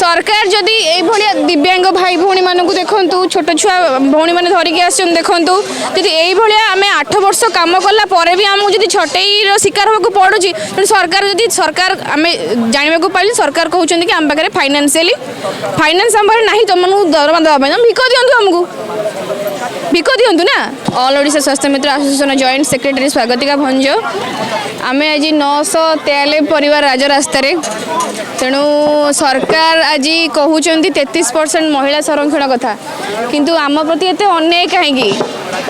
सरकार जदि ये दिव्यांग भाई भौणी मानक देखु छोट छुआ भौणी मैंने धरिकी आसुन देखु जी ये आम 8 वर्ष कम कला भी आमको जब छटईर शिकार होगा पड़ू सरकार जदि सरकार आम जानवा पाइल सरकार कहते कि आम पाखे फाइनान्सियली फाइनान्स आम पाखे ना तुम दरमा देवाई भिक दिंतु आमको भिक दिंतु ना। All Odisha Swasthya Mitra association joint secretary स्वागतिका भंज आम आज 943 परिवार राजरास्त तेणु सरकार आज कहते 33% महिला संरक्षण कथा किंतु आम प्रति एत अन्याय कहीं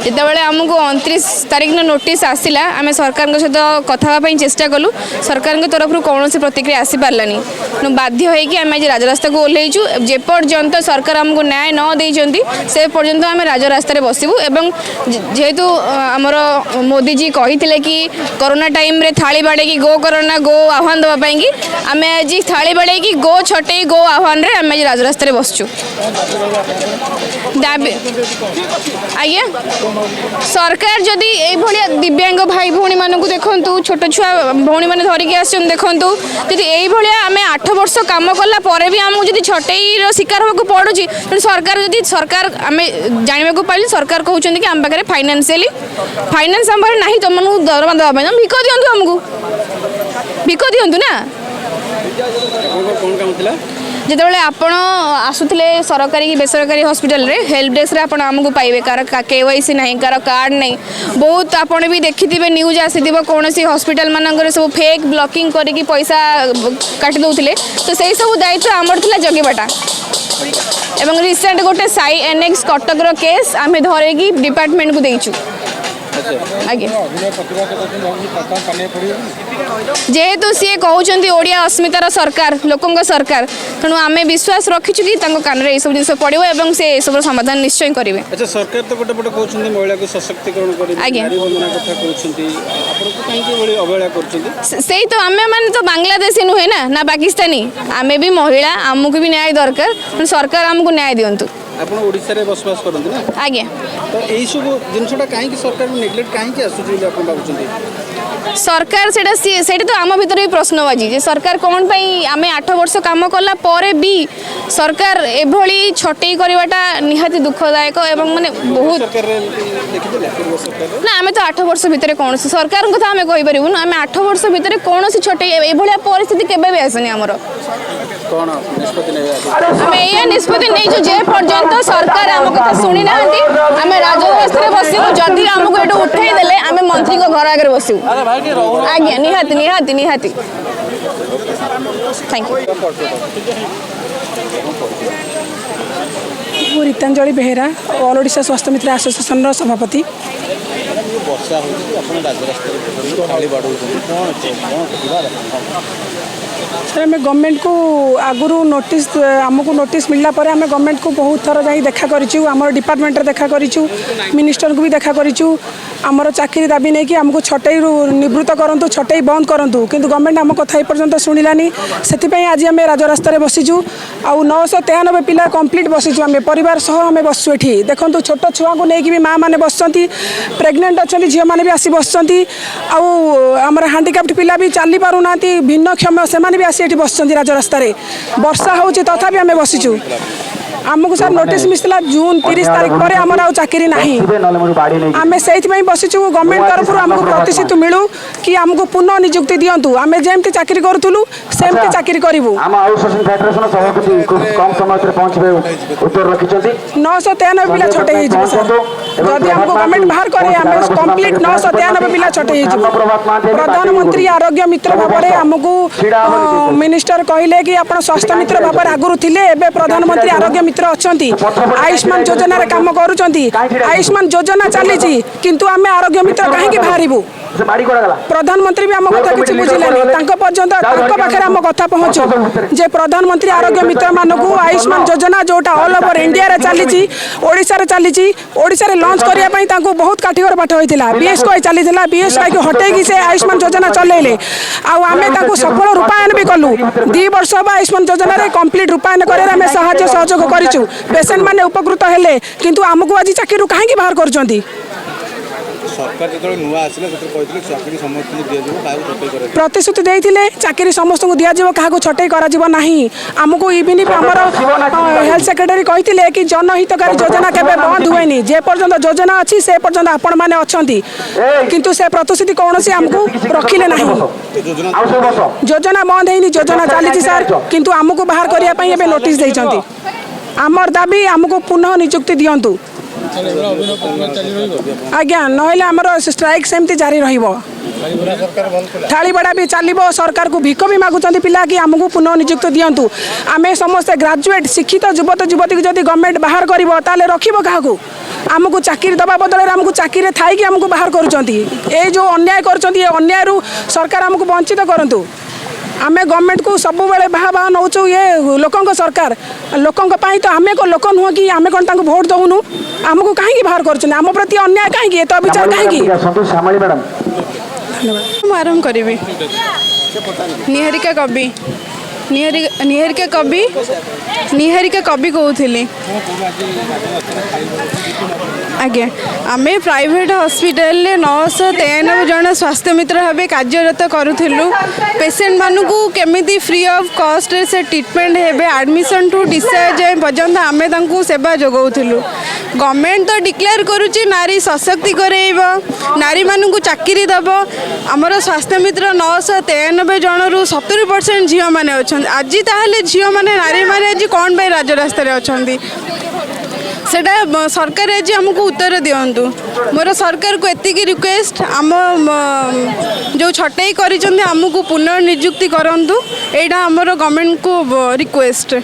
जितेबाला आमको 29 तारीख न नोटिस आसला आम सरकार सहित कथा चेष्टा कलु सरकार तरफ कौन प्रतिक्रिया आसी पारानी तेणु बाध्य होम आज राजरास्ता को ओह्लैचु जेपर्यंत सरकार आमको न्याय न देती से पर्यंत आम राजरास्ता बसबू एवं जेहेतु आमर मोदी जी कही कि कोरोना टाइम रे थाली बाड़े गो कोरोना गो आह्वान देवाई आम आज थाली बाड़े गो छटई गो आह्वान रे आम आज राजरास्ता बसचु आज्ञा सरकार जदि ये दिव्यांग भाई भौणी मानक देखु छोट छुआ भौणी मैंने धरिकी आसुन देखु जी ये आम 8 वर्ष कम कला भी आमको जब छटईर शिकार होगा पड़ू सरकार जदि सरकार आम जानवा पाइल सरकार कहते कि आम पाखे फाइनान्सियली फाइनान्स आम पाखे ना तुम दरमा देवाई भिक दिंतु आमको भिक दिंतु ना। जितेबाला आपण आसुले सरकारी कि बेसरकारी हॉस्पिटल रे हेल्प डेस्क रे आपण आमको पाइबे कार केवाईसी नहीं कार कार्ड नहीं बहुत आपण भी देखिथिबे न्यूज आसीथिबो कौन सी हॉस्पिटल मानकर सब फेक ब्लॉकिंग करके पैसा काटी दउथिले तो सही सब दायित्व आमर थिला जगेबाटा एवं रिसेंट गोटे साई एनएक्स कटक रो केस आमे धरेकी डिपार्टमेंट को देइछु आगे जेहेतु सी कहते ओडिया अस्मितार सरकार लोकों सरकार तेणु आम विश्वास रखीचु कि कान में सब जिन पड़ो और से सब समाधान निश्चय करेंगे। अच्छा सरकार तो गोटे पटे कहते महिला को सशक्तिकरण से तो आम मैंने तो बांग्लादेशी नुहे ना पाकिस्तानी आम भी महिला आमको भी न्याय दरकार सरकार आमको न्याय दिंतु आपण ओडिसा रे बसवास करंती ना आज्ञा तो एई सब जिनसटा काहे कि सरकार नेग्लेक्ट काहे कि आसुची बोली आपण भाबुचंती सरकार सेटा तो आम भीतर भी प्रश्नबाजी जे सरकार कौन पाई आम 8 वर्ष काम कला परे भी सरकार एभली छटई करवाटा निहाती दुखदायक एवं माने बहुत ना आम तो 8 वर्ष भितर कौन सरकार कथा आम कहि परिबु ना आम 8 वर्ष भितर कौन छटई एभलिया परिस्थिति केबे भी आसनी हमर कोन निष्पत्ति नै आम ए निष्पत्ति नै जे पर्यंत सरकार आम कथा सुनी नांती आम राजरास्ता बसिबु जदि हमको एटू उठाई देले आम मंत्री को घर आगे बसिबु आज्ञा निहाती निहाती निहाती thank you. Ritanjali Behera all Odisha Swasthya Mitra association सभापति सर आम गवर्नमेंट को आगु नोटिस आमको नोटिस मिलला पर आम गवर्नमेंट को बहुत थर जाई देखा करिचु आमर डिपार्टमेंट रे देखा करिचु मिनिस्टर को भी देखा करिचु आमर चाकरी दाबी नहीं कि आमको छटई निवृत्त करंतु छटई बंद करंतु किंतु गवर्नमेंट आम कथा पर्यंत शुणिलानी से आज आम राजरास्ता बसीचु आउ 993 पिला कंप्लीट बसीचु आम परिवार सह आम बसु एठी देखंतु छोट छुआ को लेकिन भी माँ मैंने बसचंती प्रेग्नेंट अच्छा झील मैंने भी आसी बसचंती आमर हैंडिकैप्ड पिला भी चली पारुना भिन्नक्षम से भी आसी बसचंती राजरास्ता वर्षा होची तथापि आम बसीचु आमको सर नोटिस मिलता जून 30 तारीख पर आमर आ चाकरी ना आम से बसीचु गवर्नमेंट तरफ आमको प्रतिश्रुति मिलू कि आमको पुनः निजुक्ति दिंतु आम जमी चाकरी करूँ सेमती चाकरी करूँ 993 पिला छटई जदि आमको गवर्नमेंट बाहर करे कंप्लीट 993 पिला छटई प्रधानमंत्री आरोग्य मित्र भाव में आमको मिनिस्टर कहले कि आप स्वास्थ्य मित्र भाव आगुरी थे प्रधानमंत्री आरोग्य मित्र अच्छा आयुष्मान योजना काम कर आयुष्मान योजना चली किंतु आम आरोग्य मित्र कहीं बाहरबू प्रधानमंत्री भी आम कथा किसी बुझिलानी पर्यंत पाखे आम कथा पहुँचू जे प्रधानमंत्री आरोग्य मित्र मानक आयुष्मान योजना जोटा ऑल ओवर इंडिया रे चली ओडिशा रे लॉन्च करने बहुत काठिगर पाठ होता बीएसवाई चली बीएसवाई को हटेगी से आयुष्मान योजना चलैले आम सफल रूपायन भी कलु 2 वर्ष आयुष्मान योजना कंप्लीट रूपायन कर सहयोग करूँ पेसेंट मैंने उपकृत हेले किंतु आमको आज चाकरी कहीं बाहर कर सरकार जो नुआ आसिले कहते चाकरी समस्त दिज्व क्या छटई कर प्रतिश्रुति देते चाकरी समस्त को दिज्व क्या छटई करमको इवन आमर हेल्थ सेक्रेटरी कहते कि जनहितकारी योजना केवे बंद हुए जे पर्यंत योजना अच्छी से पर्यंत आपण मैंने अच्छा किंतु से प्रतिश्रुति कौन सी आमको रखिले ना योजना बंद है योजना चली सर किंतु आमको बाहर करने नोटिस देते आमर दाबी आमको पुनः नियुक्ति दिंतु आज्ञा ना आमर स्ट्राइक सेमती जारी रहिबो थाली बड़ा भी चलो सरकार को भिक भी मागुंट पिला कि आमको पुनः नियुक्ति दिंतु आम समस्त ग्राजुएट शिक्षित युवत युवती जब गवर्नमेंट बाहर कर रखिब क्या आमको चाकरी दबा बदल आमको चाकरी थी आमको बाहर कर जो अन्याय कर अन्याय सरकार आमको वंचित करूँ आम गवर्नमेंट को सब बेले बाहा बाहा नौ ये लोकों सरकार लोकों तो आम को लोक नुह कि आम कौन भोट दौनु आमको कहीं बाहर कर आम प्रति अन्याय कहीं तो विचार कहीं आरंभ करी निहारिका कवि निहारिका कवि कहूली आज्ञा आम प्राइवेट हॉस्पिटल 993 जन स्वास्थ्य मित्र भाव कार्यरत करूँ पेसेंट मानू केमी फ्री ऑफ कॉस्ट से ट्रीटमेंट हेबे एडमिशन टू डिस्चार्ज जाए पर्यंत आम सेवा जोगाऊलु गवर्नमेंट तो डिक्लेयर करुच्ची नारी सशक्ति करेब नारी मानू चाकरी दब आमर स्वास्थ्य मित्र 993 जनरू 70% झील मैंने अच्छा आज ताहले झील मैंने नारी मैंने आज कौन भाई राजरास्त अच्छा सेटा सरकार आज आमको उत्तर दिंतु मोर सरकार को एतिकी रिक्वेस्ट आम जो छटई कर पुनर्नियुक्ति करूँ यहाँ आमर गवर्नमेंट को रिक्वेस्ट।